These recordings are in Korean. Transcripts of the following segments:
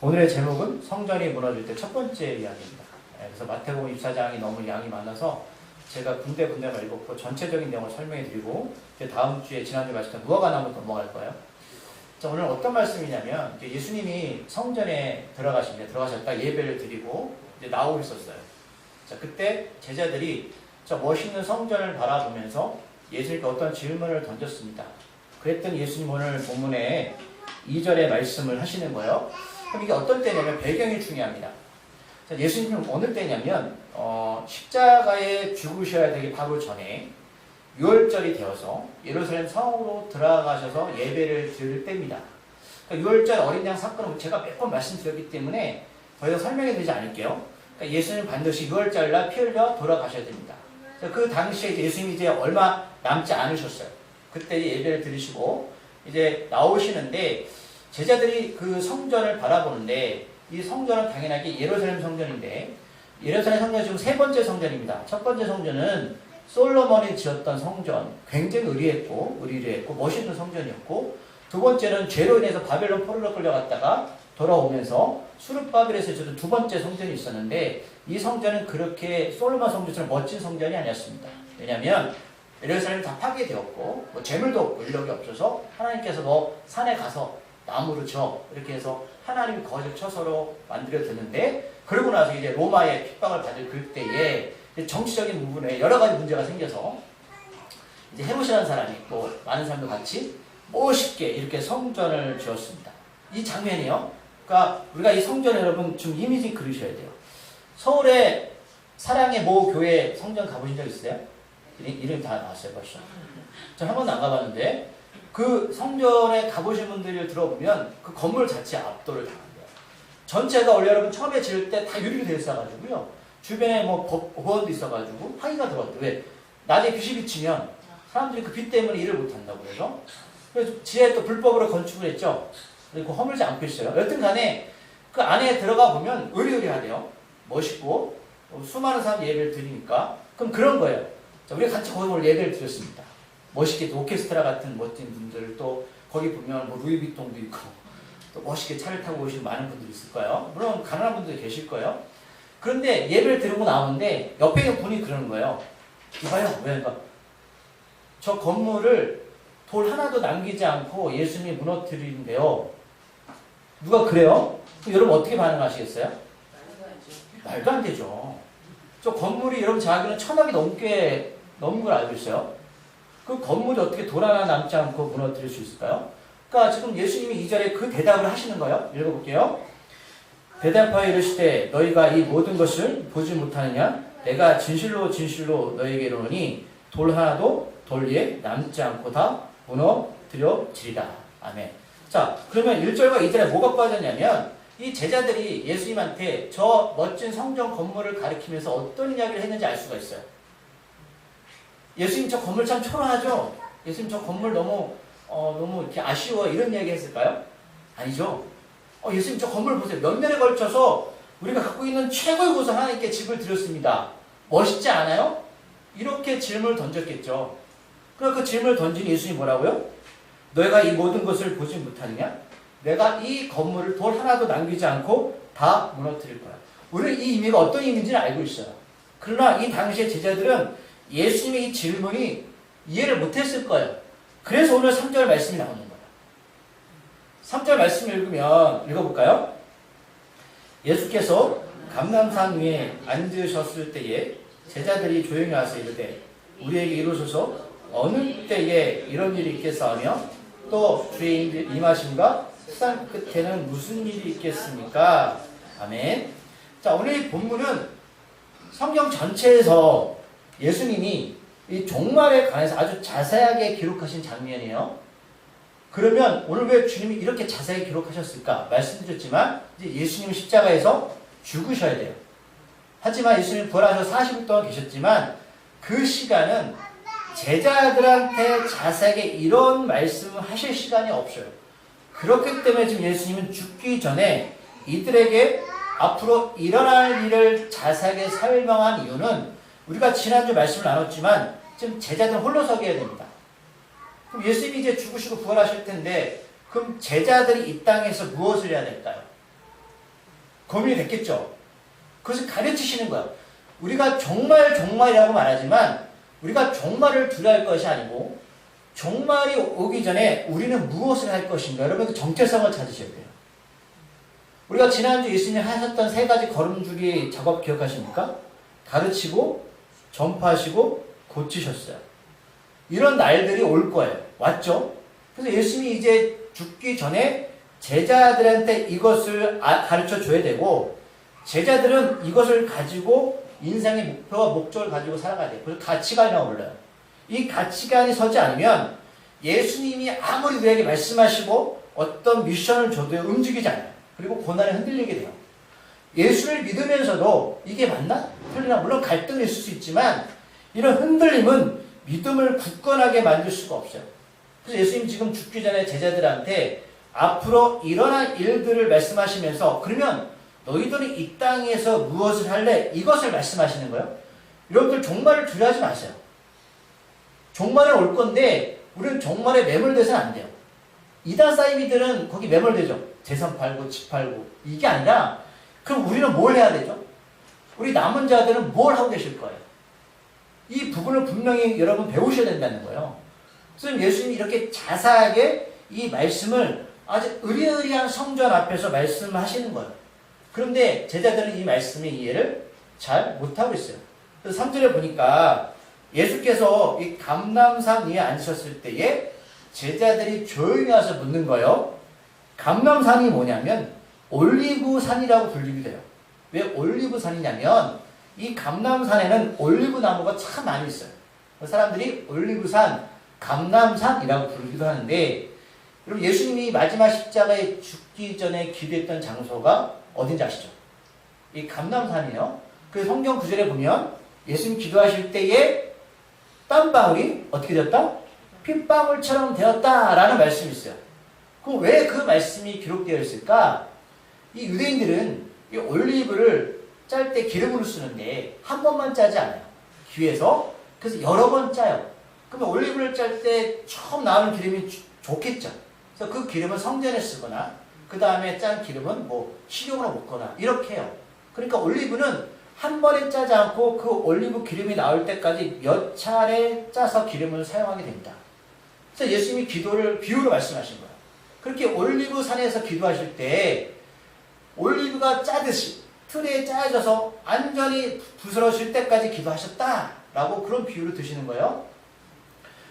오늘의 제목은 성전이 무너질 때 첫 번째 이야기입니다. 그래서 마태복음 24장이 너무 양이 많아서 제가 군데군데만 읽었고 전체적인 내용을 설명해 드리고 다음 주에 지난주 말씀 무화과나무 넘어갈 거예요. 자, 오늘 어떤 말씀이냐면 예수님이 성전에 들어가셨다 예배를 드리고 이제 나오셨어요. 자, 그때 제자들이 저 멋있는 성전을 바라보면서 예수님께 어떤 질문을 던졌습니다. 그랬더니 예수님 오늘 본문에 2절의 말씀을 하시는 거예요. 그럼 이게 어떤 때냐면 배경이 중요합니다. 자, 예수님은 어느 때냐면 십자가에 죽으셔야 되기 바로 전에 6월절이 되어서 예루살렘 성으로 들어가셔서 예배를 드릴 때입니다. 그러니까 6월절 어린 양 사건은 제가 몇 번 말씀드렸기 때문에 더 이상 설명해 드리지 않을게요. 그러니까 예수님 반드시 6월절 날 피 흘려 돌아가셔야 됩니다. 그 당시에 예수님이 이제 얼마 남지 않으셨어요. 그때 예배를 드리시고 이제 나오시는데 제자들이 그 성전을 바라보는데 이 성전은 당연하게 예루살렘 성전인데 예루살렘 성전은 지금 세 번째 성전입니다. 첫 번째 성전은 솔로몬이 지었던 성전, 굉장히 의리했고 멋있는 성전이었고, 두 번째는 죄로 인해서 바벨론 포로로 끌려갔다가 돌아오면서 수르바벨에서 지었던 두 번째 성전이 있었는데 이 성전은 그렇게 솔로몬 성전처럼 멋진 성전이 아니었습니다. 왜냐하면 예루살렘이 다 파괴되었고 재물도 없고 인력이 없어서 하나님께서 산에 가서 나무를 쳐 이렇게 해서 하나님 거짓 처소로 만들어 드는데, 그러고 나서 이제 로마의 핍박을 받을 그때에 정치적인 부분에 여러 가지 문제가 생겨서 이제 헤롯이라는 사람이 또 많은 사람도 같이 멋있게 이렇게 성전을 지었습니다. 이 장면이요. 그러니까 우리가 이 성전 여러분 좀 이미지 그리셔야 돼요. 서울의 사랑의 모 교회 성전 가보신 적 있어요? 이름 다 나왔어요 벌써. 저 한 번도 안 가봤는데 그 성전에 가보신 분들을 들어보면 그 건물 자체 압도를 당한대요. 전체가 원래 여러분 처음에 지을 때 다 유리로 되어 있어가지고요. 주변에 뭐 보건도 있어가지고 항의가 들어왔대. 왜? 낮에 빛이 비치면 사람들이 그 빛 때문에 일을 못한다고 그래서 지하에 또 불법으로 건축을 했죠. 그리고 허물지 않고 있어요. 여튼 간에 그 안에 들어가 보면 의리의리하대요. 멋있고 수많은 사람 예배를 드리니까. 그럼 그런 거예요. 자, 우리가 같이 거기 오늘 예배를 드렸습니다. 멋있게 오케스트라 같은 멋진 분들, 또 거기 보면 뭐 루이비통도 있고 또 멋있게 차를 타고 오시는 많은 분들이 있을 거예요. 물론 가난한 분들도 계실 거예요. 그런데 예배를 드리고 나오는데 옆에 있는 분이 그러는 거예요. 이봐요. 그러니까 저 건물을 돌 하나도 남기지 않고 예수님이 무너뜨리는데요. 누가 그래요? 여러분 어떻게 반응하시겠어요? 말도 안 되죠. 저 건물이 여러분 자기는 1000억이 넘는 걸 알고 있어요. 그 건물이 어떻게 돌 하나 남지 않고 무너뜨릴 수 있을까요? 그러니까 지금 예수님이 2절에 그 대답을 하시는 거예요. 읽어볼게요. 대답하여 이르시되 너희가 이 모든 것을 보지 못하느냐? 내가 진실로 진실로 너희에게 이르노니 돌 하나도 돌 위에 남지 않고 다 무너뜨려지리라. 아멘. 자, 그러면 1절과 2절에 뭐가 빠졌냐면 이 제자들이 예수님한테 저 멋진 성전 건물을 가리키면서 어떤 이야기를 했는지 알 수가 있어요. 예수님 저 건물 참 초라하죠? 예수님 저 건물 너무 이렇게 아쉬워 이런 이야기 했을까요? 아니죠. 예수님 저 건물 보세요. 몇 년에 걸쳐서 우리가 갖고 있는 최고의 곳을 하나님께 집을 드렸습니다. 멋있지 않아요? 이렇게 질문을 던졌겠죠. 그러니까 그 질문을 던진 예수님이 뭐라고요? 너희가 이 모든 것을 보지 못하느냐? 내가 이 건물을 돌 하나도 남기지 않고 다 무너뜨릴 거야. 우리는 이 의미가 어떤 의미인지는 알고 있어요. 그러나 이 당시의 제자들은 예수님의 이 질문이 이해를 못했을 거예요. 그래서 오늘 3절 말씀이 나오는 거예요. 3절 말씀을 읽어볼까요? 예수께서 감람산 위에 앉으셨을 때에 제자들이 조용히 와서 이르되 우리에게 이루소서 어느 때에 이런 일이 있겠사오며 또 주의 임하심과 세상 끝에는 무슨 일이 있겠습니까? 아멘. 자, 오늘 이 본문은 성경 전체에서 예수님이 이 종말에 관해서 아주 자세하게 기록하신 장면이에요. 그러면 오늘 왜 주님이 이렇게 자세히 기록하셨을까? 말씀드렸지만 이제 예수님은 십자가에서 죽으셔야 돼요. 하지만 예수님이 부활하셔서 40일 동안 계셨지만 그 시간은 제자들한테 자세하게 이런 말씀을 하실 시간이 없어요. 그렇기 때문에 지금 예수님은 죽기 전에 이들에게 앞으로 일어날 일을 자세하게 설명한 이유는 우리가 지난주 말씀을 나눴지만 지금 제자들은 홀로서기 해야 됩니다. 그럼 예수님이 이제 죽으시고 부활하실 텐데 그럼 제자들이 이 땅에서 무엇을 해야 될까요? 고민이 됐겠죠. 그것을 가르치시는 거야. 우리가 종말이라고 말하지만 우리가 종말을 두려워할 것이 아니고 종말이 오기 전에 우리는 무엇을 할 것인가? 여러분들 정체성을 찾으셔야 돼요. 우리가 지난주 예수님이 하셨던 3가지 걸음주기 작업 기억하십니까? 가르치고 전파하시고 고치셨어요. 이런 날들이 올 거예요. 왔죠? 그래서 예수님이 이제 죽기 전에 제자들한테 이것을 가르쳐 줘야 되고 제자들은 이것을 가지고 인생의 목표와 목적을 가지고 살아가야 돼요. 그래서 가치관이라고 불러요. 이 가치관이 서지 않으면 예수님이 아무리 우리에게 말씀하시고 어떤 미션을 줘도 움직이지 않아요. 그리고 고난에 흔들리게 돼요. 예수를 믿으면서도 이게 맞나? 틀리나? 물론 갈등이 있을 수 있지만 이런 흔들림은 믿음을 굳건하게 만들 수가 없어요. 그래서 예수님 지금 죽기 전에 제자들한테 앞으로 일어날 일들을 말씀하시면서 그러면 너희들이 이 땅에서 무엇을 할래? 이것을 말씀하시는 거예요. 여러분들 종말을 두려워하지 마세요. 종말은 올 건데 우리는 종말에 매몰돼서는 안 돼요. 이단 사이비들은 거기 매몰되죠. 재산 팔고 집 팔고 이게 아니라 그럼 우리는 뭘 해야 되죠? 우리 남은 자들은 뭘 하고 계실 거예요? 이 부분을 분명히 여러분 배우셔야 된다는 거예요. 그래서 예수님이 이렇게 자세하게 이 말씀을 아주 의리의리한 성전 앞에서 말씀하시는 거예요. 그런데 제자들은 이 말씀의 이해를 잘 못하고 있어요. 그래서 3절에 보니까 예수께서 이 감람산 위에 앉으셨을 때에 제자들이 조용히 와서 묻는 거예요. 감람산이 뭐냐면 올리브산이라고 불리기도 해요. 왜 올리브산이냐면 이 감람산에는 올리브 나무가 참 많이 있어요. 사람들이 올리브산, 감람산이라고 부르기도 하는데 여러분 예수님이 마지막 십자가에 죽기 전에 기도했던 장소가 어딘지 아시죠? 이 감람산이에요. 그 성경 구절에 보면 예수님 기도하실 때에 땀방울이 어떻게 되었다? 핏방울처럼 되었다라는 말씀이 있어요. 그럼 왜 그 말씀이 기록되어 있을까? 이 유대인들은 이 올리브를 짤 때 기름으로 쓰는데 한 번만 짜지 않아요. 귀에서. 그래서 여러 번 짜요. 그러면 올리브를 짤 때 처음 나오는 기름이 좋겠죠. 그래서 그 기름은 성전에 쓰거나 그 다음에 짠 기름은 뭐 식용으로 먹거나 이렇게 해요. 그러니까 올리브는 한 번에 짜지 않고 그 올리브 기름이 나올 때까지 몇 차례 짜서 기름을 사용하게 됩니다. 그래서 예수님이 기도를 비유로 말씀하신 거예요. 그렇게 올리브 산에서 기도하실 때 올리브가 짜듯이 틀에 짜져서 완전히 부스러질 때까지 기도하셨다라고 그런 비유를 드시는 거예요.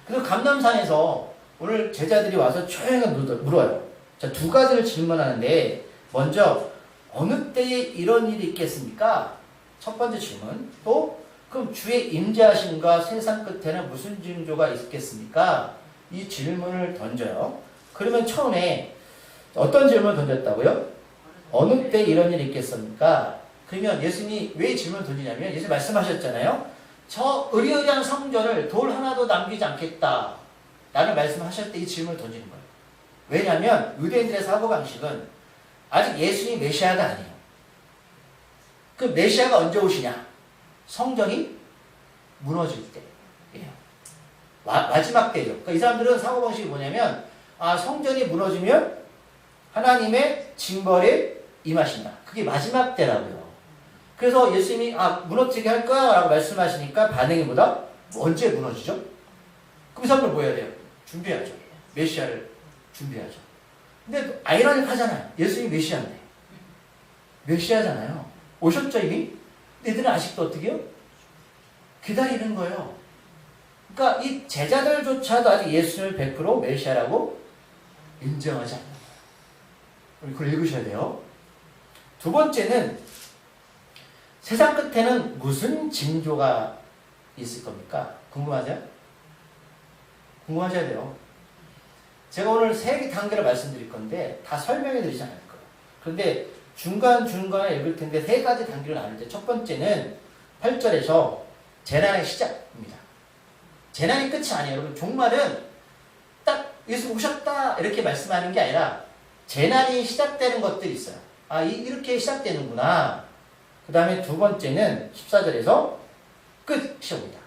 그래서 감람산에서 오늘 제자들이 와서 조용히 물어요. 자, 2가지를 질문하는데 먼저 어느 때에 이런 일이 있겠습니까? 첫 번째 질문. 또 그럼 주의 임재하심과 세상 끝에는 무슨 징조가 있겠습니까? 이 질문을 던져요. 그러면 처음에 어떤 질문을 던졌다고요? 어느 때 이런 일이 있겠습니까? 그러면 예수님이 왜 질문을 던지냐면 예수님 말씀하셨잖아요. 저 의리의리한 성전을 돌 하나도 남기지 않겠다 라는 말씀하실 때 이 질문을 던지는 거예요. 왜냐하면 유대인들의 사고방식은 아직 예수님이 메시아가 아니에요. 그 메시아가 언제 오시냐? 성전이 무너질 때예요. 마지막 때예요. 그러니까 이 사람들은 사고방식이 뭐냐면 성전이 무너지면 하나님의 징벌에 임하신다. 그게 마지막 때라고요. 그래서 예수님이 무너지게 할 거야 라고 말씀하시니까 반응이 뭐다? 언제 무너지죠? 그럼 이 사람들 뭐 해야 돼요? 준비해야죠. 메시아를 준비하죠. 근데 아이러니하잖아요. 예수님이 메시아인데. 메시아잖아요. 오셨죠 이미? 근데 얘들은 아직도 어떻게 해요? 기다리는 거예요. 그러니까 이 제자들조차도 아직 예수님을 100% 메시아라고 인정하지 않는 거예요. 우리 그걸 읽으셔야 돼요. 2번째는 세상 끝에는 무슨 징조가 있을 겁니까? 궁금하세요? 궁금하셔야 돼요. 제가 오늘 3개 단계를 말씀드릴 건데 다 설명해 드리지 않을 거예요. 그런데 중간중간에 읽을 텐데 3가지 단계로 나눌 때 첫 번째는 8절에서 재난의 시작입니다. 재난이 끝이 아니에요. 여러분 종말은 딱 예수 오셨다 이렇게 말씀하는 게 아니라 재난이 시작되는 것들이 있어요. 이렇게 시작되는구나. 그 다음에 2번째는 14절에서 끝이 옵니다.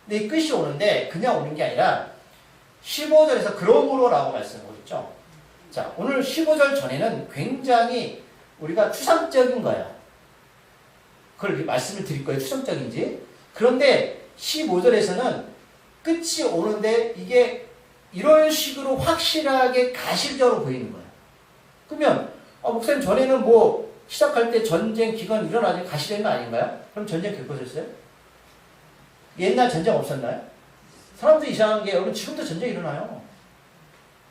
근데 이 끝이 오는데 그냥 오는 게 아니라 15절에서 그러므로라고 말씀하고 있죠. 자, 오늘 15절 전에는 굉장히 우리가 추상적인 거야. 그걸 이렇게 말씀을 드릴 거예요. 추상적인지. 그런데 15절에서는 끝이 오는데 이게 이런 식으로 확실하게 가시적으로 보이는 거예요. 그러면 목사님 전에는 뭐 시작할 때 전쟁 기간 일어나지 가시되는 거 아닌가요? 그럼 전쟁 겪으셨어요? 옛날 전쟁 없었나요? 사람들 이상한 게 여러분 지금도 전쟁 일어나요.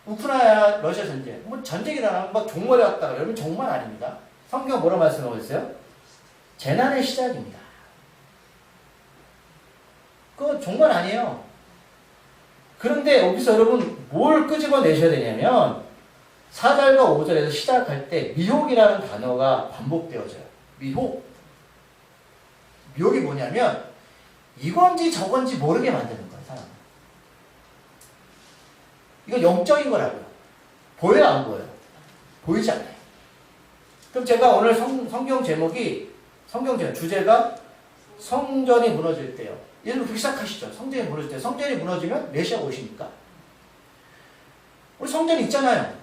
우크라이나 러시아 전쟁 뭐 전쟁 일어나면 막 종말이 왔다. 여러분 종말 아닙니다. 성경 뭐라 말씀하고 있어요? 재난의 시작입니다. 그건 종말 아니에요. 그런데 여기서 여러분 뭘 끄집어내셔야 되냐면 4절과 5절에서 시작할 때 미혹이라는 단어가 반복되어져요. 미혹. 미혹이 뭐냐면 이건지 저건지 모르게 만드는 거예요. 사람은. 이건 영적인 거라고요. 보여요 안 보여요? 보이지 않아요. 그럼 제가 오늘 성경 제목이 주제가 성전이 무너질 때요. 예를 들어 시작하시죠. 성전이 무너질 때. 성전이 무너지면 메시아가 오시니까. 우리 성전이 있잖아요.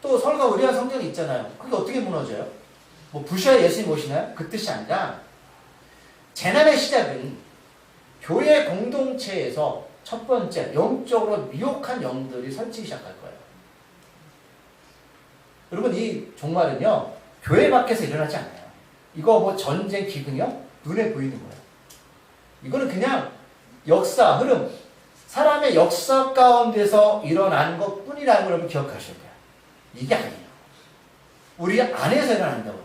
또 서울과 의리한 성전이 있잖아요. 그게 어떻게 무너져요? 뭐 부셔야 예수님 오시나요? 그 뜻이 아니라 재난의 시작은 교회 공동체에서 첫 번째 영적으로 미혹한 영들이 설치기 시작할 거예요. 여러분 이 종말은요. 교회 밖에서 일어나지 않아요. 이거 뭐 전쟁 기근이요? 눈에 보이는 거예요. 이거는 그냥 역사, 흐름, 사람의 역사 가운데서 일어난 것 뿐이라는 걸 여러분 기억하셔야 돼요. 이게 아니에요. 우리 안에서 일어난다고요.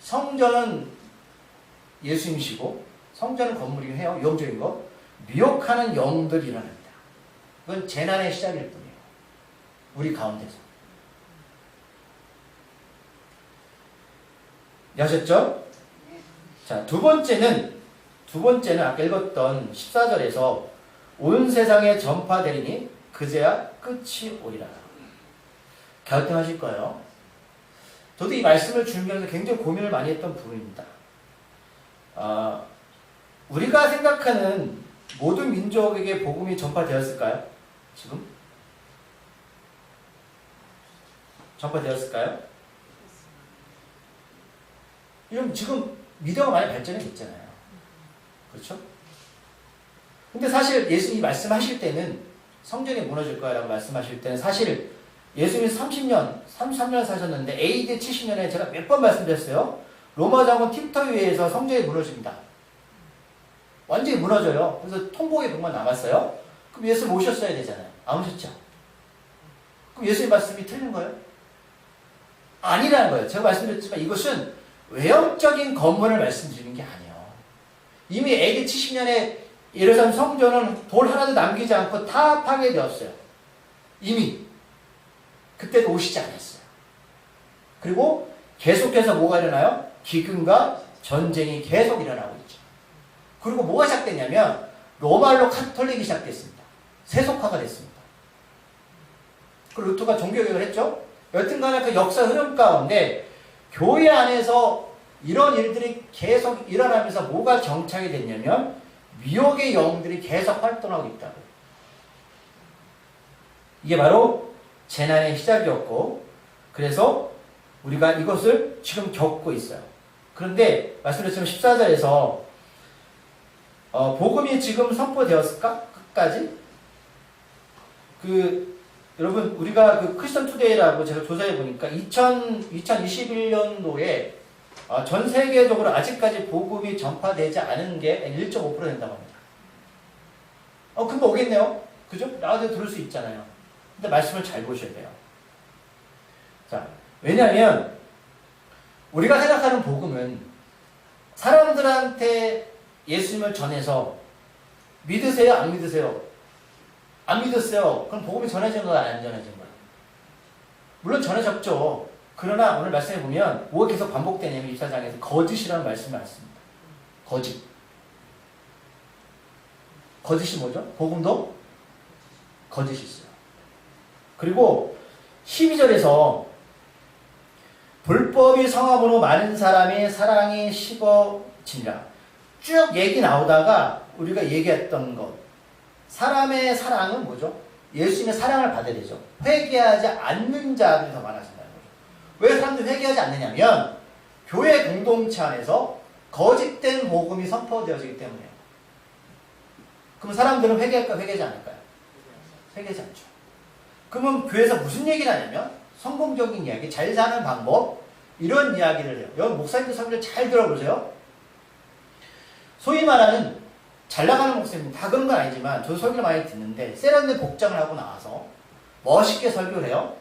성전은 예수님이시고 성전은 건물이긴 해요. 영적인 거. 미혹하는 영들이 일어납니다. 그건 재난의 시작일 뿐이에요. 우리 가운데서. 아셨죠? 자, 두 번째는 아까 읽었던 14절에서 온 세상에 전파되리니 그제야 끝이 오리라. 갸우뚱하실 거예요. 저도 이 말씀을 준비하면서 굉장히 고민을 많이 했던 부분입니다. 우리가 생각하는 모든 민족에게 복음이 전파되었을까요? 지금? 전파되었을까요? 이런 지금 미디어가 많이 발전해 있잖아요. 그렇죠? 근데 사실 예수님이 말씀하실 때는 성전이 무너질 거라고 말씀하실 때는 사실 예수님이 33년 사셨는데 AD 70년에 제가 몇 번 말씀드렸어요. 로마 장군 티토에 의해서 성전이 무너집니다. 완전히 무너져요. 그래서 통곡의 병만 남았어요. 그럼 예수님 오셨어야 되잖아요. 안 오셨죠? 그럼 예수님 말씀이 틀린 거예요? 아니라는 거예요. 제가 말씀드렸지만 이것은 외형적인 건물을 말씀드리는 게 아니에요. 이미 AD 70년에 예루살렘 성전은 돌 하나도 남기지 않고 다 파괴되었어요. 이미. 그때도 오시지 않았어요. 그리고 계속해서 뭐가 일어나요? 기근과 전쟁이 계속 일어나고 있죠. 그리고 뭐가 시작됐냐면 로마로 카톨릭이 시작됐습니다. 세속화가 됐습니다. 그 루터가 종교개혁을 했죠. 여튼간에 그 역사 흐름 가운데 교회 안에서 이런 일들이 계속 일어나면서 뭐가 정착이 됐냐면 미혹의 영들이 계속 활동하고 있다고요. 이게 바로 재난의 시작이었고 그래서 우리가 이것을 지금 겪고 있어요. 그런데 말씀드렸지만 14절에서 복음이 지금 선포되었을까? 끝까지? 여러분 우리가 크리스천 투데이라고 제가 조사해 보니까 2021년도에 전 세계적으로 아직까지 복음이 전파되지 않은 게 1.5% 된다고 합니다. 금방 오겠네요. 그죠? 나도 들을 수 있잖아요. 근데 말씀을 잘 보셔야 돼요. 자, 왜냐하면 우리가 생각하는 복음은 사람들한테 예수님을 전해서 믿으세요? 안 믿으세요? 안 믿었어요. 그럼 복음이 전해진 거야? 안 전해진 거야? 물론 전해졌죠. 그러나 오늘 말씀해 보면 뭐가 계속 반복되냐면 24장에서 거짓이라는 말씀이 많습니다. 거짓. 거짓이 뭐죠? 복음도 거짓이 있어요. 그리고 12절에서 불법이 성함으로 많은 사람의 사랑이 식어지니라. 쭉 얘기 나오다가 우리가 얘기했던 것. 사람의 사랑은 뭐죠? 예수님의 사랑을 받아야 되죠. 회개하지 않는 자들이 더 많아진다는 거죠. 왜 사람들이 회개하지 않느냐면 교회 공동체 안에서 거짓된 복음이 선포되어지기 때문에요. 그럼 사람들은 회개할까 회개하지 않을까요? 회개하지 않죠. 그러면 교회에서 무슨 얘기를 하냐면 성공적인 이야기, 잘 사는 방법 이런 이야기를 해요. 여러분 목사님들 설교를 잘 들어보세요. 소위 말하는 잘 나가는 목사님 다 그런 건 아니지만 저도 설교를 많이 듣는데 세련된 복장을 하고 나와서 멋있게 설교를 해요.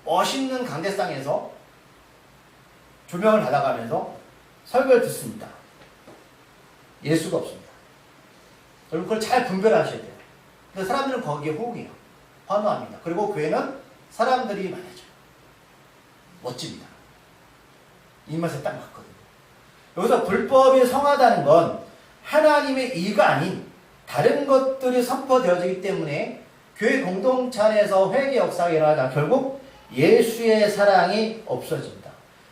멋있는 강대상에서 조명을 받아가면서 설교를 듣습니다. 예수가 없습니다. 여러분 그걸 잘 분별하셔야 돼요. 근데 사람들은 거기에 호응해요. 환호합니다. 그리고 교회는 사람들이 많아져요. 멋집니다. 입맛에 딱 맞거든요. 여기서 불법이 성하다는 건 하나님의 의가 아닌 다른 것들이 선포되어지기 때문에 교회 공동체 안에서 회개 역사가 일어나자 결국 예수의 사랑이 없어집니다.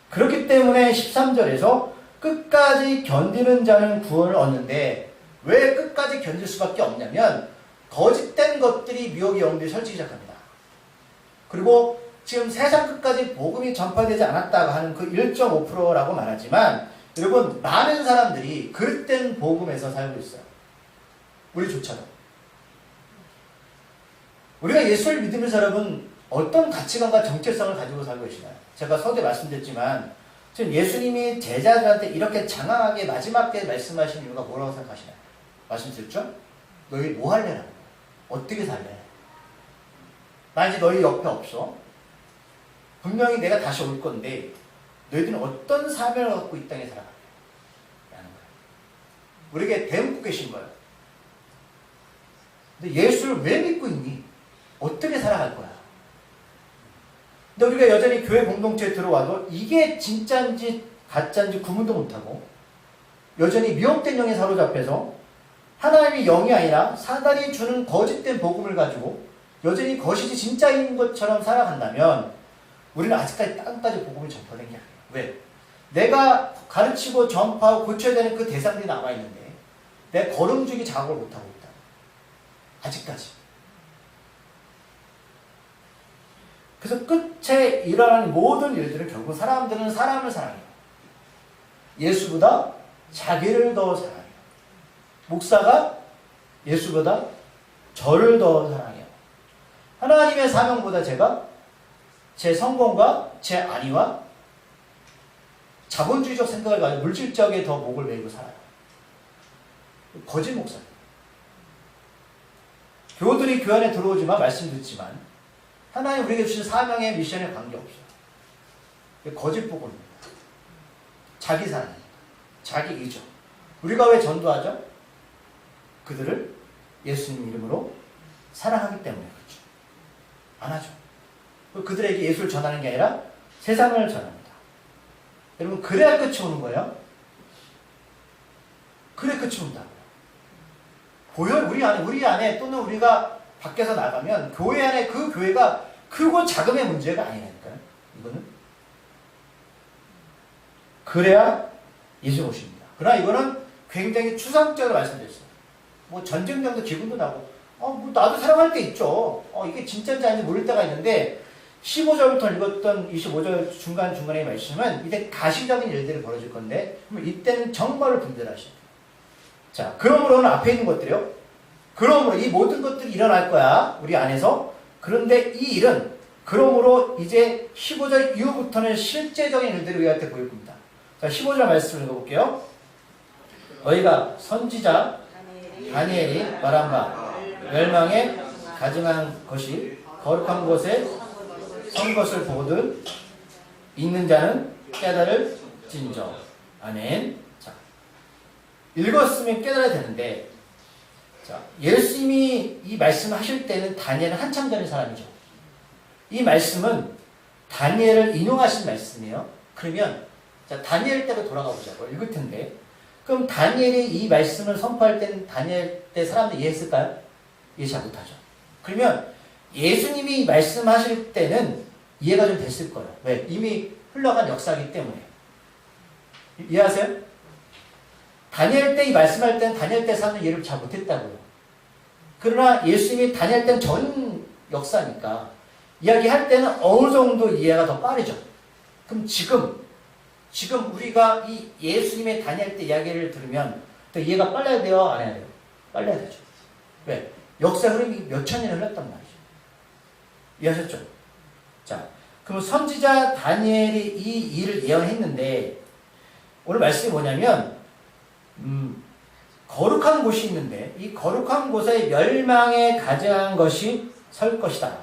그렇기 때문에 13절에서 끝까지 견디는 자는 구원을 얻는데 왜 끝까지 견딜 수밖에 없냐면 거짓된 것들이 미혹의 영들이 설치기 시작합니다. 그리고 지금 세상 끝까지 복음이 전파되지 않았다고 하는 그 1.5%라고 말하지만 여러분 많은 사람들이 그릇된 복음에서 살고 있어요. 우리조차도. 우리가 예수를 믿으면서 여러분 어떤 가치관과 정체성을 가지고 살고 계시나요? 제가 서두에 말씀드렸지만 지금 예수님이 제자들한테 이렇게 장황하게 마지막에 말씀하신 이유가 뭐라고 생각하시나요? 말씀드렸죠? 너희 뭐 할래라는 거야. 어떻게 살래? 나 이제 너희 옆에 없어. 분명히 내가 다시 올 건데 너희들은 어떤 사명을 갖고 이 땅에 살아갈래? 라는 거예요. 우리에게 대묻고 계신 거예요. 근데 예수를 왜 믿고 있니? 어떻게 살아갈 거야? 근데 우리가 여전히 교회 공동체에 들어와도 이게 진짜인지 가짜인지 구분도 못하고 여전히 미혹된 영에 사로잡혀서 하나님의 영이 아니라 사단이 주는 거짓된 복음을 가지고 여전히 거짓이 진짜인 것처럼 살아간다면 우리는 아직까지 땅까지 복음이 전파된 게 아니에요. 왜? 내가 가르치고 전파하고 고쳐야 되는 그 대상들이 남아있는데 내 걸음주기 작업을 못하고 있다. 아직까지. 그래서 끝에 일어나는 모든 일들은 결국 사람들은 사람을 사랑해요. 예수보다 자기를 더 사랑해요. 목사가 예수보다 저를 더 사랑해요. 하나님의 사명보다 제가 제 성공과 제 안위와 자본주의적 생각을 가지고 물질적에 더 목을 메고 살아요. 거짓 목사님. 교우들이 교회 안에 들어오지만 말씀드렸지만 하나님 우리에게 주신 사명의 미션에 관계없어요. 거짓 복음입니다. 자기 사랑, 자기 의존. 우리가 왜 전도하죠? 그들을 예수님 이름으로 사랑하기 때문에 그렇죠. 안 하죠. 그들에게 예수를 전하는 게 아니라 세상을 전합니다. 여러분 그래야 끝이 오는 거예요. 그래 끝이 온다고요. 보여 우리 안에 또는 우리가 밖에서 나가면 교회 안에 그 교회가 크고 작음의 문제가 아니라니까요. 이거는 그래야 예수 오십니다. 그러나 이거는 굉장히 추상적으로 말씀드렸어요. 뭐 전쟁장도 기분도 나고 뭐 나도 사랑할 때 있죠. 이게 진짜인지 아닌지 모를 때가 있는데 15절부터 읽었던 25절 중간중간의 말씀은 이제 가시적인 일들이 벌어질 건데 이때는 정말로 분별하셔야 돼요. 자, 그러므로는 앞에 있는 것들이요. 그러므로 이 모든 것들이 일어날 거야. 우리 안에서. 그런데 이 일은 그러므로 이제 15절 이후부터는 실제적인 일들이 우리한테 보일 겁니다. 자, 15절 말씀을 읽어볼게요. 너희가 선지자 다니엘이 말한 바 멸망에 가증한 것이 거룩한 곳에 선 것을 보거든 읽는 자는 깨달을 진정. 아멘. 자, 읽었으면 깨달아야 되는데 자, 예수님이 이 말씀을 하실 때는 다니엘은 한참 전의 사람이죠. 이 말씀은 다니엘을 인용하신 말씀이에요. 그러면 자, 다니엘 때로 돌아가 보자고 읽을 텐데 그럼 다니엘이 이 말씀을 선포할 때는 다니엘 때 사람들이 이해했을까요? 이해 잘 못하죠. 그러면 예수님이 말씀하실 때는 이해가 좀 됐을 거예요. 왜? 이미 흘러간 역사이기 때문에. 이해하세요? 다니엘 때 이 말씀할 때는 다니엘 때 사람들이 이해를 잘 못했다고요. 그러나 예수님이 다니엘 때는 전 역사니까 이야기할 때는 어느 정도 이해가 더 빠르죠. 그럼 지금 지금 우리가 이 예수님의 다니엘 때 이야기를 들으면 또 이해가 빨라야 돼요? 안 해야 돼요? 빨라야 되죠. 왜? 역사 흐름이 몇천 년을 흘렀단 말이죠. 이해하셨죠? 자, 그럼 선지자 다니엘이 이 일을 예언했는데 오늘 말씀이 뭐냐면 거룩한 곳이 있는데 이 거룩한 곳에 멸망에 가증한 것이 설 것이다.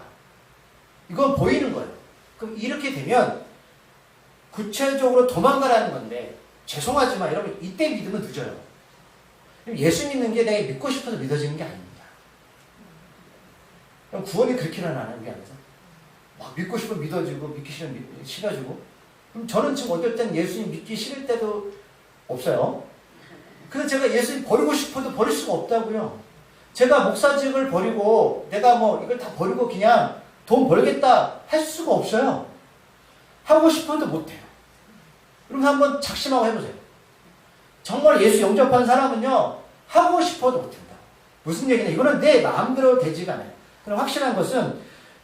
이건 보이는 거예요. 그럼 이렇게 되면 구체적으로 도망가라는 건데 죄송하지만 여러분 이때 믿으면 늦어요. 예수 믿는 게 내가 믿고 싶어서 믿어지는 게 아닙니다. 그럼 구원이 그렇게 일어나는 게 아니라 막 믿고 싶으면 믿어지고 믿기 싫으면 싫어지고 그럼 저는 지금 어떨 땐 예수님 믿기 싫을 때도 없어요. 그래서 제가 예수님 버리고 싶어도 버릴 수가 없다고요. 제가 목사직을 버리고 내가 뭐 이걸 다 버리고 그냥 돈 벌겠다 할 수가 없어요. 하고 싶어도 못해요. 그럼 한번 작심하고 해보세요. 정말 예수 영접한 사람은요 하고 싶어도 못한다. 무슨 얘기냐? 이거는 내 마음대로 되지가 않아요. 그럼 확실한 것은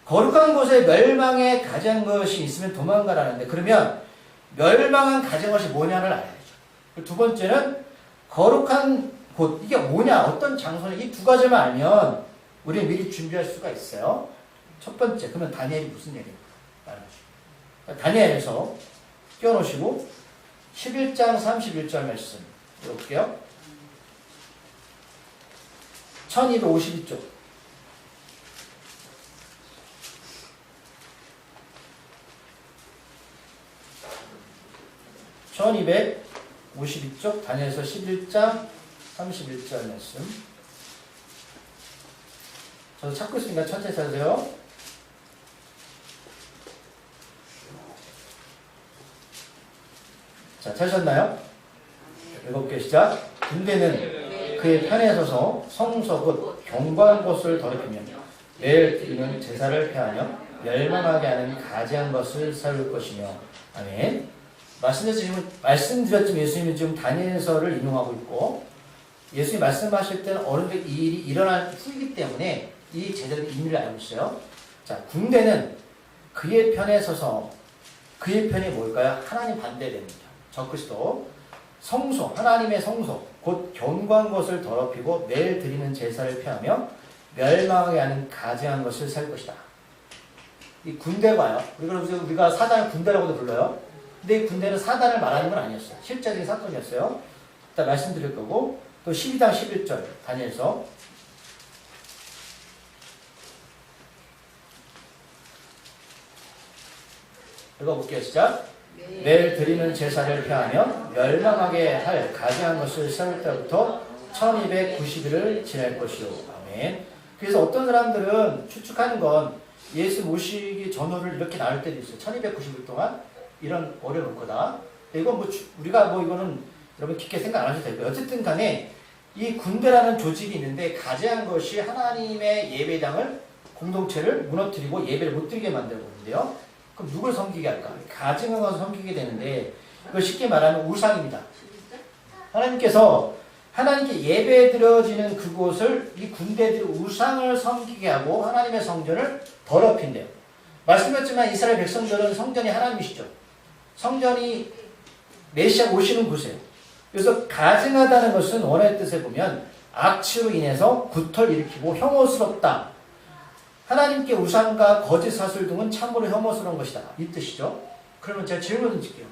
거룩한 곳에 멸망에 가증한 것이 있으면 도망가라는데 그러면 멸망한 가증한 것이 뭐냐를 알아야죠. 두 번째는 거룩한 곳 이게 뭐냐 어떤 장소냐 이 두 가지만 알면 우리는 미리 준비할 수가 있어요. 첫 번째 그러면 다니엘이 무슨 얘기인가 말하죠. 다니엘에서 띄워놓으시고 11장 31절 말씀 읽어볼게요. 1252쪽 1252쪽 다니엘서 11장 31절 말씀 저도 찾고 있으니까 천천히 찾으세요. 자, 찾으셨나요? 7개 시작. 군대는 그의 편에 서서 성소 곧 경고한 곳을 더럽히며 매일 드리는 제사를 폐하며 멸망하게 하는 가지한 것을 세울 것이며 아멘. 말씀드렸지만 예수님이 지금 다니엘서를 인용하고 있고 예수님이 말씀하실 때는 어느 정도 이 일이 일어난 후이기 때문에 이 제자들이 의미를 알고 있어요. 자, 군대는 그의 편에 서서 그의 편이 뭘까요? 하나님 반대됩니다. 적그리스도 성소, 하나님의 성소, 곧 견고한 것을 더럽히고 매일 드리는 제사를 폐하며 멸망하게 하는 가증한 것을 살 것이다. 이 군대가요. 우리가 사단을 군대라고도 불러요. 근데 이 군대는 사단을 말하는 건 아니었어요. 실제적인 사건이었어요. 일단 말씀드릴 거고 또 12장 11절 다니엘서 읽어볼게요. 시작. 매일 드리는 제사를 폐하며 멸망하게 할 가증한 것을 세울 때부터 1290일을 지낼 것이요. 아멘. 그래서 어떤 사람들은 추측하는 건 예수 모시기 전후를 이렇게 나눌 때도 있어요. 1290일 동안 이런 어려울 거다. 이건 뭐 우리가 뭐 이거는 여러분 깊게 생각 안 하셔도 되고요. 어쨌든 간에 이 군대라는 조직이 있는데 가증한 것이 하나님의 예배당을 공동체를 무너뜨리고 예배를 못 드리게 만들고 있는데요. 그럼 누굴 섬기게 할까? 가증한 것을 섬기게 되는데 이걸 쉽게 말하면 우상입니다. 하나님께서 하나님께 예배 드려지는 그곳을 이 군대들이 우상을 섬기게 하고 하나님의 성전을 더럽힌대요. 말씀드렸지만 이스라엘 백성들은 성전이 하나님이시죠. 성전이 메시아 오시는 곳이에요. 그래서 가증하다는 것은 원어의 뜻에 보면 악취로 인해서 구털 일으키고 혐오스럽다. 하나님께 우상과 거짓 사술 등은 참으로 혐오스러운 것이다. 이 뜻이죠. 그러면 제가 질문을 드릴게요.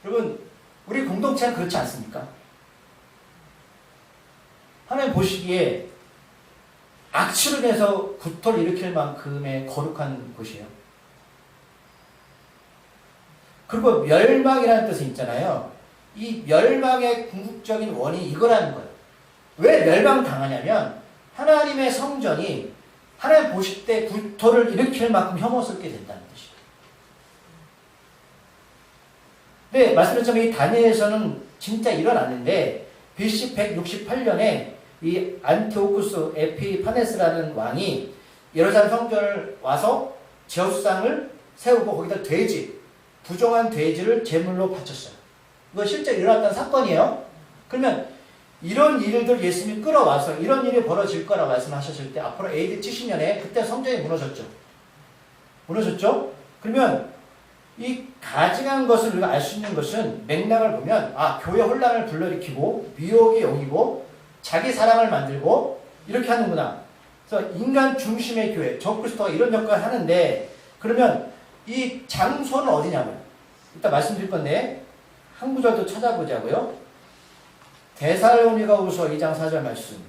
여러분, 우리 공동체는 그렇지 않습니까? 하나님 보시기에 악취로 인해서 구털 일으킬 만큼의 거룩한 곳이에요. 그리고 멸망이라는 뜻이 있잖아요. 이 멸망의 궁극적인 원인이 이거라는 거예요. 왜 멸망당하냐면 하나님의 성전이 하나님 보실 때 구토를 일으킬 만큼 혐오스럽게 된다는 뜻이에요. 네, 말씀드렸지만 이 다니엘에서는 진짜 일어났는데 BC 168년에 이 안티오쿠스 에피파네스라는 왕이 예루살렘 성전을 와서 제우스상을 세우고 거기다 돼지, 부정한 돼지를 제물로 바쳤어요. 이거 실제 일어났던 사건이에요. 그러면 이런 일들 예수님이 끌어와서 이런 일이 벌어질 거라 말씀하셨을 때 앞으로 AD 70년에 그때 성전이 무너졌죠. 무너졌죠? 그러면 이 가증한 것을 우리가 알 수 있는 것은 맥락을 보면 교회 혼란을 불러일으키고 미혹이 여기고 자기 사랑을 만들고 이렇게 하는구나. 그래서 인간 중심의 교회, 적그리스도가 이런 역할을 하는데 그러면 이 장소는 어디냐고요? 이따 말씀드릴 건데 한 구절 더 찾아보자고요. 데살로니가후서 2장 4절 말씀.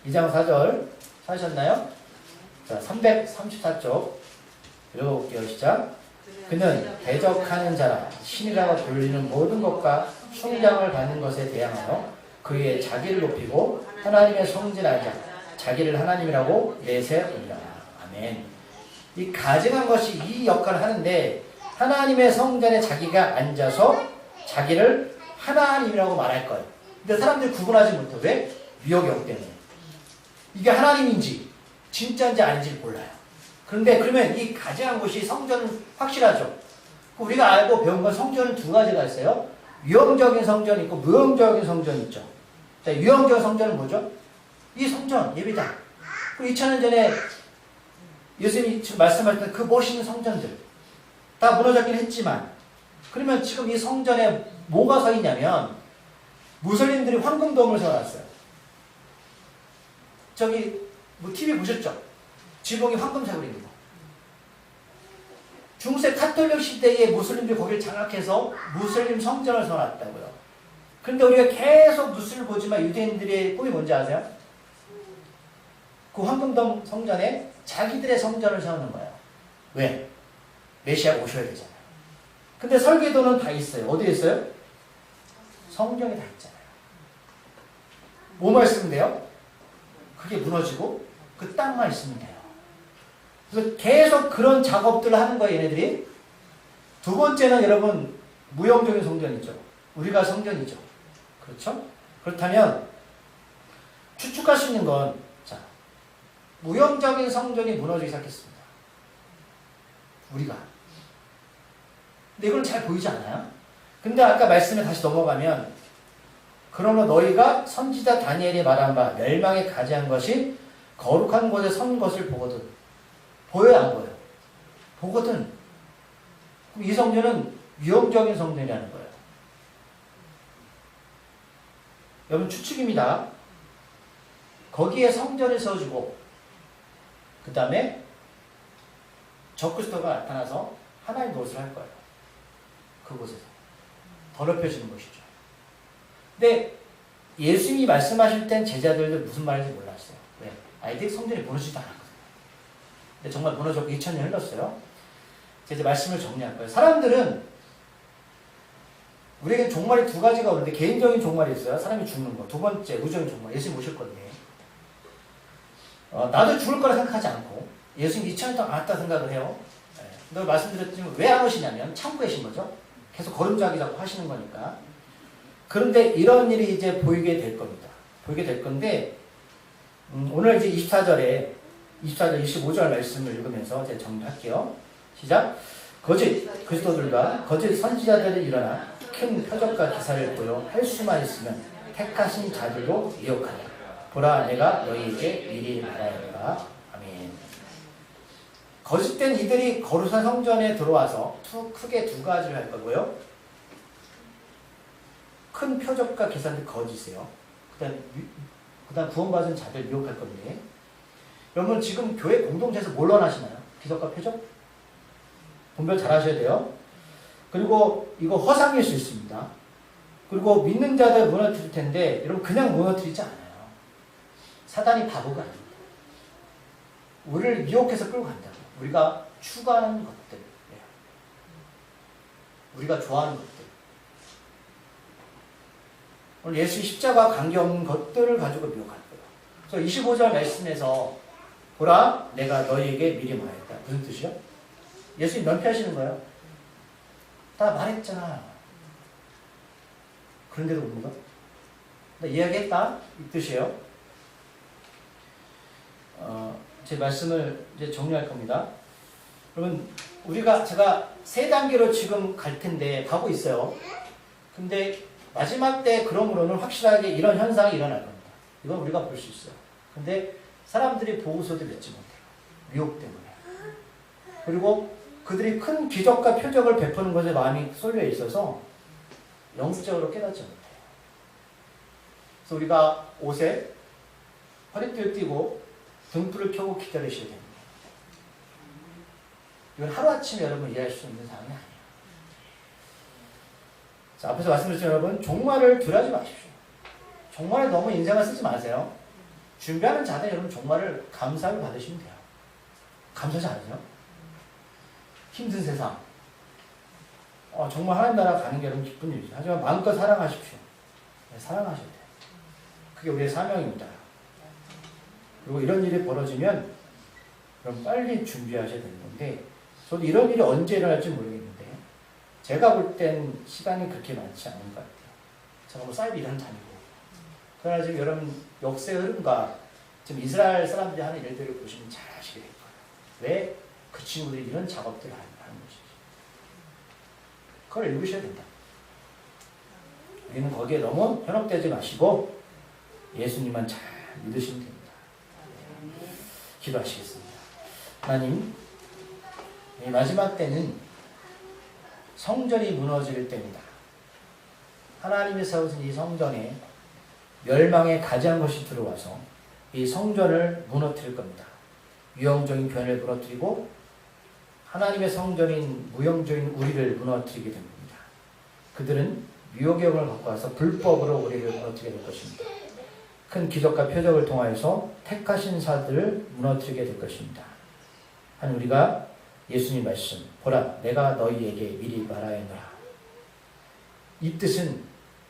(2장 4절) 찾으셨나요? 자, 334쪽 읽어볼게요. 시작. 그는 대적하는 자라 신이라고 불리는 모든 것과 숭장을 받는 것에 대항하여 그의 자기를 높이고 하나님의 성질하는 자 자기를 하나님이라고 내세우리라. 아멘. 이 가증한 것이 이 역할을 하는데 하나님의 성전에 자기가 앉아서 자기를 하나님이라고 말할 거예요. 근데 사람들이 구분하지 못해. 왜? 미혹영 때문에. 이게 하나님인지 진짜인지 아닌지 몰라요. 그런데 그러면 이 가증한 것이 성전은 확실하죠. 우리가 알고 배운 건 성전은 두 가지가 있어요. 유형적인 성전이 있고 무형적인 성전이 있죠. 자, 유형적인 성전은 뭐죠? 이 성전, 예배당. 2000년 전에 예수님이 지금 말씀하셨던 그 멋있는 성전들 다 무너졌긴 했지만 그러면 지금 이 성전에 뭐가 서 있냐면 무슬림들이 황금돔을 세워놨어요. 저기 뭐 TV 보셨죠? 지붕이 황금색으로입니다. 중세 카톨릭 시대에 무슬림들이 거기를 장악해서 무슬림 성전을 세워놨다고요. 그런데 우리가 계속 뉴스를 보지만 유대인들의 꿈이 뭔지 아세요? 그 황금돔 성전에 자기들의 성전을 세우는 거예요. 왜? 메시아가 오셔야 되잖아요. 근데 설계도는 다 있어요. 어디에 있어요? 성경에 다 있잖아요. 뭐만 있으면 돼요? 그게 무너지고 그 땅만 있으면 돼요. 그래서 계속 그런 작업들을 하는 거예요, 얘네들이. 두 번째는 여러분, 무형적인 성전이죠. 우리가 성전이죠. 그렇죠? 그렇다면, 추측할 수 있는 건, 자, 무형적인 성전이 무너지기 시작했습니다. 우리가. 근데 이건 잘 보이지 않아요? 근데 아까 말씀에 다시 넘어가면, 그러므로 너희가 선지자 다니엘이 말한 바 멸망에 가지한 것이 거룩한 곳에 선 것을 보거든. 보여요, 안 보여요? 보거든. 그럼 이 성전은 위험적인 성전이라는 거예요. 여러분 추측입니다. 거기에 성전을 세워주고 그 다음에 적그리스도가 나타나서 하나님 노릇을 할 거예요. 그곳에서 더럽혀지는 것이죠. 근데 예수님이 말씀하실 땐 제자들도 무슨 말인지 몰랐어요. 왜? 아이들이 성전이 무너지지도 않았거든요. 근데 정말 무너졌고 2000년 흘렀어요. 이제 말씀을 정리할 거예요. 사람들은 우리에겐 종말이 두 가지가 오는데 개인적인 종말이 있어요. 사람이 죽는 거. 두 번째 우주적인 종말. 예수님 오실 건데 나도 죽을 거라 생각하지 않고 예수님 2000년 동안 안 왔다 생각을 해요. 네. 말씀드렸지만 왜 안 오시냐면 창고에 계신 거죠. 계속 거름자기라고 하시는 거니까. 그런데 이런 일이 이제 보이게 될 겁니다. 보이게 될 건데 오늘 이제 24절, 25절 말씀을 읽으면서 이제 정리할게요. 시작. 거짓 그리스도들과 거짓 선지자들이 일어나 큰 표적과 기사를 보여 할 수만 있으면 택하신 자들로 미혹하라. 보라, 내가 너희에게 미리 말하노라. 아멘. 거짓된 이들이 거룩한 성전에 들어와서 크게 두 가지를 할 거고요. 큰 표적과 기사들 거짓이에요. 그다음 구원받은 자들 미혹할 건데 여러분 지금 교회 공동체에서 뭘 원하시나요? 기적과 표적? 분별 잘 하셔야 돼요. 그리고 이거 허상일 수 있습니다. 그리고 믿는 자들 무너뜨릴 텐데 여러분 그냥 무너뜨리지 않아요. 사단이 바보가 아닙니다. 우리를 미혹해서 끌고 간다고. 우리가 추구하는 것들, 우리가 좋아하는 것들, 오늘 예수 십자가 관계없는 것들을 가지고 미혹할 거예요. 그래서 25절 말씀에서 보라, 내가 너희에게 미리 말했다. 무슨 뜻이요? 예수님 면피하시는 거예요. 다 말했잖아. 그런데도 뭡니까? 나 이야기했다? 이 뜻이에요. 제 말씀을 이제 정리할 겁니다. 여러분, 제가 세 단계로 지금 갈 텐데, 가고 있어요. 근데 마지막 때 그러므로는 확실하게 이런 현상이 일어날 겁니다. 이건 우리가 볼 수 있어요. 근데 사람들이 보고서도 믿지 못해요. 미혹 때문에. 그리고 그들이 큰 기적과 표적을 베푸는 것에 마음이 쏠려 있어서 영적으로 깨닫지 못해요. 그래서 우리가 옷에 허리띠를 띠고 등불을 켜고 기다리셔야 됩니다. 이건 하루아침에 여러분 이해할 수 있는 상황이 아니에요. 자, 앞에서 말씀드렸죠, 여러분. 종말을 덜하지 마십시오. 종말에 너무 인생을 쓰지 마세요. 준비하는 자들 여러분 종말을 감사하게 받으시면 돼요. 감사하지 않으세요? 힘든 세상. 정말 하나님 나라 가는 게 여러분 기쁜 일이죠. 하지만 마음껏 사랑하십시오. 네, 사랑하셔야 돼요. 그게 우리의 사명입니다. 그리고 이런 일이 벌어지면 그럼 빨리 준비하셔야 되는 건데, 저도 이런 일이 언제 일어날지 모르겠는데 제가 볼 땐 시간이 그렇게 많지 않은 것 같아요. 제가 뭐 사이비 일하는 다니고. 그러나 지금 여러분 역사의 흐름과 지금 이스라엘 사람들이 하는 일들을 보시면 잘 아시게 될 거예요. 왜 그 친구들이 이런 작업들을 하는 것인지. 그걸 읽으셔야 된다. 우리는 거기에 너무 현혹되지 마시고 예수님만 잘 믿으시면 됩니다. 기도하시겠습니다. 하나님, 이 마지막 때는 성전이 무너질 때입니다. 하나님이 세우신 이 성전에 멸망의 가장 것이 들어와서 이 성전을 무너뜨릴 겁니다. 유형적인 교회를 무너뜨리고 하나님의 성전인 무형적인 우리를 무너뜨리게 됩니다. 그들은 유효경을 갖고 와서 불법으로 우리를 무너뜨리게 될 것입니다. 큰 기적과 표적을 통하여서 택하신 사들을 무너뜨리게 될 것입니다. 한 우리가 예수님 말씀, 보라 내가 너희에게 미리 말하였노라. 이 뜻은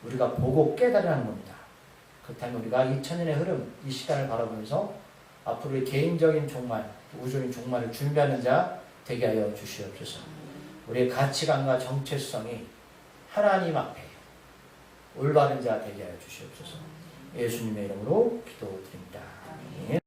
우리가 보고 깨달으라는 겁니다. 그렇다면 우리가 이 천년의 흐름, 이 시간을 바라보면서 앞으로의 개인적인 종말, 우주적인 종말을 준비하는 자 되게 하여 주시옵소서. 우리의 가치관과 정체성이 하나님 앞에 올바른 자 되게 하여 주시옵소서. 예수님의 이름으로 기도드립니다.